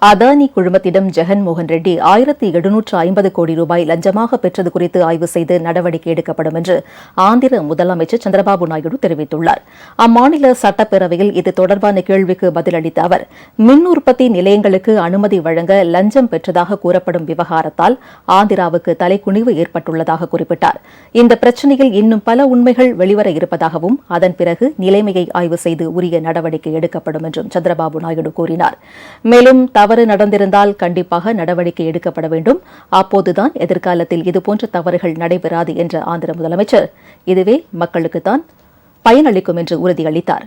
அதானி குழுமத்திடம் ஜெகன்மோகன் ரெட்டி 1750 கோடி ரூபாய் லஞ்சமாக பெற்றது குறித்து ஆய்வு செய்து நடவடிக்கை எடுக்கப்படும் என்று ஆந்திர முதலமைச்சர் சந்திரபாபு நாயுடு தெரிவித்துள்ளார். அம்மாநில சட்டப்பேரவையில் இது தொடர்பான கேள்விக்கு பதிலளித்த அவர், மின் உற்பத்தி நிலையங்களுக்கு அனுமதி வழங்க லஞ்சம் பெற்றதாக கூறப்படும் விவகாரத்தால் ஆந்திராவுக்கு தலைக்குனிவு ஏற்பட்டுள்ளதாக குறிப்பிட்டார். இந்த பிரச்சினையில் இன்னும் பல உண்மைகள் வெளிவர இருப்பதாகவும் அதன் பிறகு நிலைமையை ஆய்வு செய்து உரிய நடவடிக்கை எடுக்கப்படும் என்றும் சந்திரபாபு நாயுடு கூறினார். மேலும் தவறு நடந்திருந்தால் கண்டிப்பாக நடவடிக்கை எடுக்கப்பட வேண்டும். அப்போதுதான் எதிர்காலத்தில் இதுபோன்ற தவறுகள் நடைபெறாது என்ற ஆந்திர முதலமைச்சர் இதுவே மக்களுக்குத்தான் பயனளிக்கும் என்று உறுதியளித்தார்.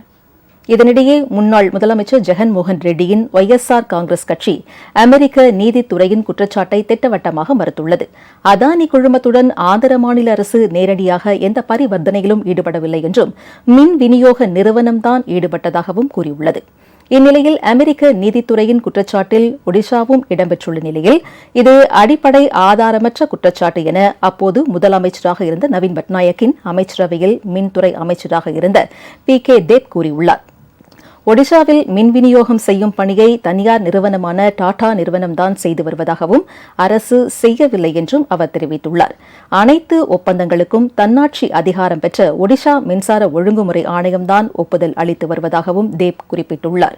இதனிடையே முன்னாள் முதலமைச்சர் ஜெகன்மோகன் ரெட்டியின் ஒய்எஸ்ஆர் காங்கிரஸ் கட்சி அமெரிக்க நீதித்துறையின் குற்றச்சாட்டை திட்டவட்டமாக மறுத்துள்ளது. அதானி குழுமத்துடன் ஆந்திர மாநில அரசு நேரடியாக எந்த பரிவர்த்தனையிலும் ஈடுபடவில்லை என்றும் மின் விநியோக நிறுவனம்தான் ஈடுபட்டதாகவும் கூறியுள்ளது. இந்நிலையில் அமெரிக்க நீதித்துறையின் குற்றச்சாட்டில் ஒடிஷாவும் இடம்பெற்றுள்ள நிலையில் இது அடிப்படை ஆதாரமற்ற குற்றச்சாட்டு என அப்போது முதலமைச்சராக இருந்த நவீன் பட்நாயக்கின் அமைச்சரவையில் மின்துறை அமைச்சராக இருந்த PK தேப் கூறியுள்ளார். ஒடிஷாவில் மின் விநியோகம் செய்யும் பணியை தனியார் நிறுவனமான டாடா நிறுவனம்தான் செய்து வருவதாகவும் அரசு செய்யவில்லை என்றும் அவர் தெரிவித்துள்ளார். அனைத்து ஒப்பந்தங்களுக்கும் தன்னாட்சி அதிகாரம் பெற்ற ஒடிஷா மின்சார ஒழுங்குமுறை ஆணையம்தான் ஒப்புதல் அளித்து வருவதாகவும் தேப் குறிப்பிட்டுள்ளார்.